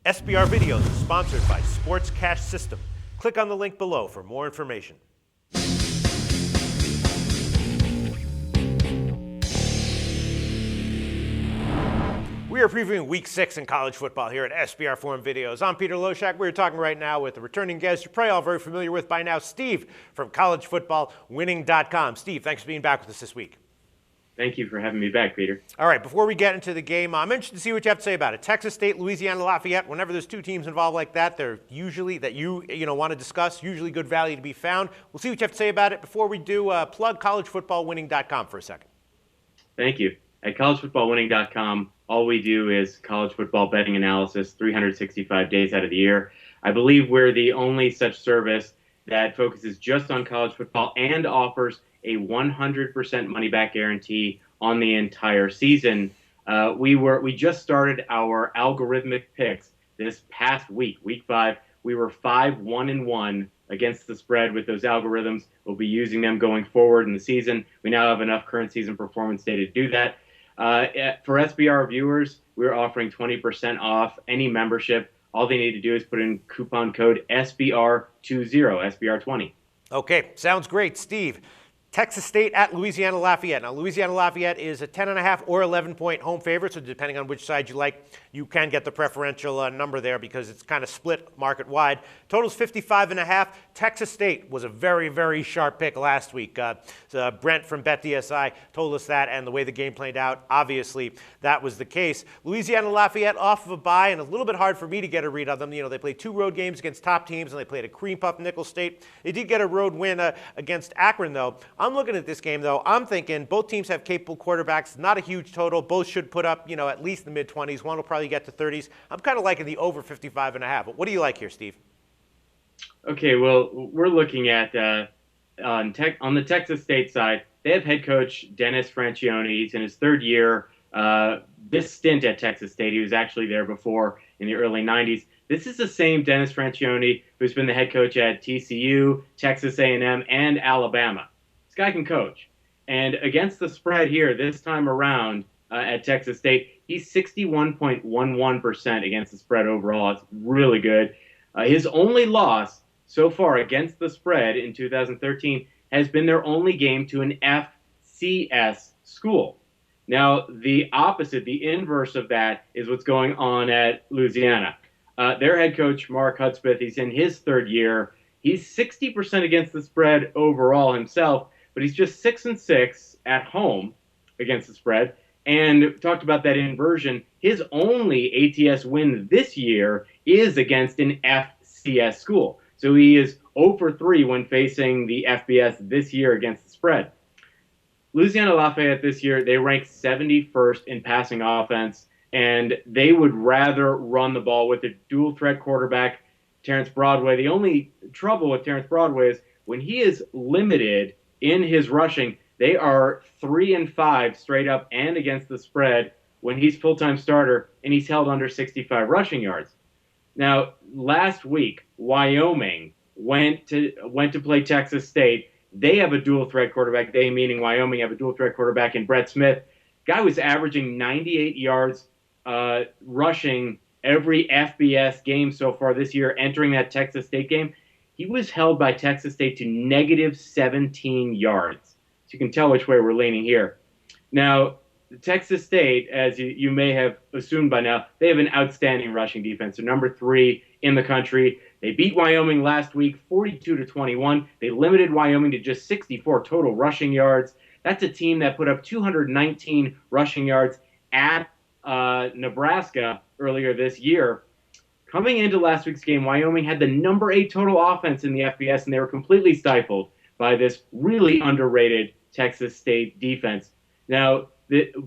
SBR Videos is sponsored by Sports Cash System. Click on the link below for more information. We are previewing Week 6 in college football here at SBR Forum Videos. I'm Peter Loshak. We're talking right now with a returning guest you're probably all very familiar with by now, Steve from collegefootballwinning.com. Steve, thanks for being back with us this week. Thank you for having me back, Peter. All right, before we get into the game, I'm interested to see what you have to say about it. Texas State, Louisiana-Lafayette, whenever there's two teams involved like that, they're usually, that you want to discuss, usually good value to be found. We'll see what you have to say about it. Before we do, plug collegefootballwinning.com for a second. Thank you. At collegefootballwinning.com, all we do is college football betting analysis 365 days out of the year. I believe we're the only such service that focuses just on college football and offers a 100% money-back guarantee on the entire season. We just started our algorithmic picks this past week, Week 5. We were 5-1-1 against the spread with those algorithms. We'll be using them going forward in the season. We now have enough current season performance data to do that. For SBR viewers, we're offering 20% off any membership. All they need to do is put in coupon code SBR20, SBR20. Okay, sounds great. Steve, Texas State at Louisiana-Lafayette. Now, Louisiana-Lafayette is a 10.5 or 11-point home favorite, so depending on which side you like, you can get the preferential number there because it's kind of split market-wide. Total's 55.5. Texas State was a very, very sharp pick last week. Brent from BetDSI told us that, and the way the game played out, obviously, that was the case. Louisiana-Lafayette off of a bye, and a little bit hard for me to get a read on them. You know, they played 2 road games against top teams, and they played a cream puff Nicholls State. They did get a road win against Akron, though. I'm looking at this game, though. I'm thinking both teams have capable quarterbacks. Not a huge total. Both should put up, at least the mid-20s. One will probably get to 30s. I'm kind of liking the over 55.5. But what do you like here, Steve? Okay, well, we're looking at on the Texas State side, they have head coach Dennis Franchione. He's in his 3rd year. This stint at Texas State, he was actually there before in the early 90s. This is the same Dennis Franchione who's been the head coach at TCU, Texas A&M, and Alabama. This guy can coach. And against the spread here this time around at Texas State, he's 61.11% against the spread overall. It's really good. His only loss so far against the spread in 2013 has been their only game to an FCS school. Now, the opposite, the inverse of that, is what's going on at Louisiana. Their head coach, Mark Hudspeth, he's in his 3rd year. He's 60% against the spread overall himself, but he's just 6-6 at home against the spread. And talked about that inversion. His only ATS win this year is against an FCS school. So he is 0 for 3 when facing the FBS this year against the spread. Louisiana-Lafayette this year, they rank 71st in passing offense, and they would rather run the ball with a dual-threat quarterback, Terrence Broadway. The only trouble with Terrence Broadway is when he is limited in his rushing, they are 3-5 straight up and against the spread when he's full-time starter, and he's held under 65 rushing yards. Now, last week, Wyoming went to play Texas State. They have a dual-threat quarterback. They, meaning Wyoming, have a dual-threat quarterback in Brett Smith. Guy was averaging 98 yards rushing every FBS game so far this year, entering that Texas State game. He was held by Texas State to negative 17 yards. So you can tell which way we're leaning here. Now, Texas State, as you may have assumed by now, they have an outstanding rushing defense. They're number 3 in the country. They beat Wyoming last week 42-21. They limited Wyoming to just 64 total rushing yards. That's a team that put up 219 rushing yards at Nebraska earlier this year. Coming into last week's game, Wyoming had the number 8 total offense in the FBS, and they were completely stifled by this really underrated Texas State defense. Now,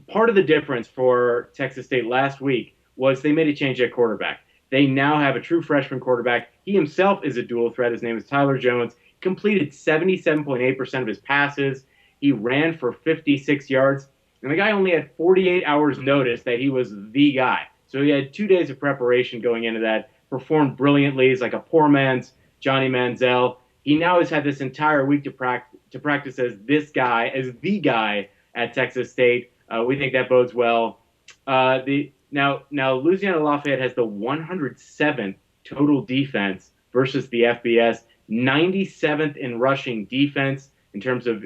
part of the difference for Texas State last week was they made a change at quarterback. They now have a true freshman quarterback. He himself is a dual threat. His name is Tyler Jones. Completed 77.8% of his passes. He ran for 56 yards. And the guy only had 48 hours notice that he was the guy. So he had 2 days of preparation going into that, performed brilliantly. He's like a poor man's Johnny Manziel. He now has had this entire week to practice as this guy, as the guy at Texas State. We think that bodes well. The Now Louisiana-Lafayette has the 107th total defense versus the FBS, 97th in rushing defense in terms of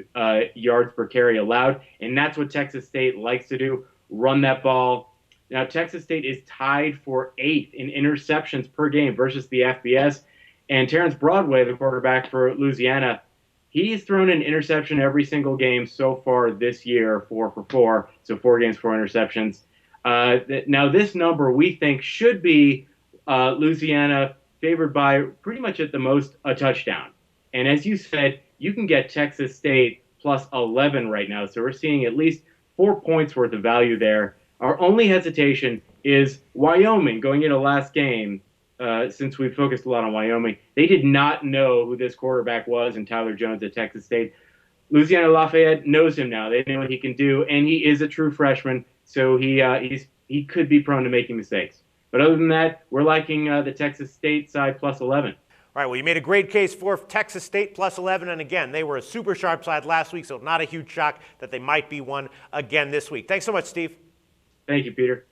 yards per carry allowed, and that's what Texas State likes to do, run that ball. Now, Texas State is tied for 8th in interceptions per game versus the FBS, and Terrence Broadway, the quarterback for Louisiana, he's thrown an interception every single game so far this year, 4 for 4, so 4 games, 4 interceptions. Now, this number we think should be Louisiana favored by pretty much at the most a touchdown. And as you said, you can get Texas State plus 11 right now. So we're seeing at least 4 points worth of value there. Our only hesitation is Wyoming going into last game. Since we've focused a lot on Wyoming, they did not know who this quarterback was in Tyler Jones at Texas State. Louisiana-Lafayette knows him now. They know what he can do, and he is a true freshman, so he could be prone to making mistakes. But other than that, we're liking the Texas State side plus 11. All right, well, you made a great case for Texas State plus 11, and again, they were a super sharp side last week, so not a huge shock that they might be one again this week. Thanks so much, Steve. Thank you, Peter.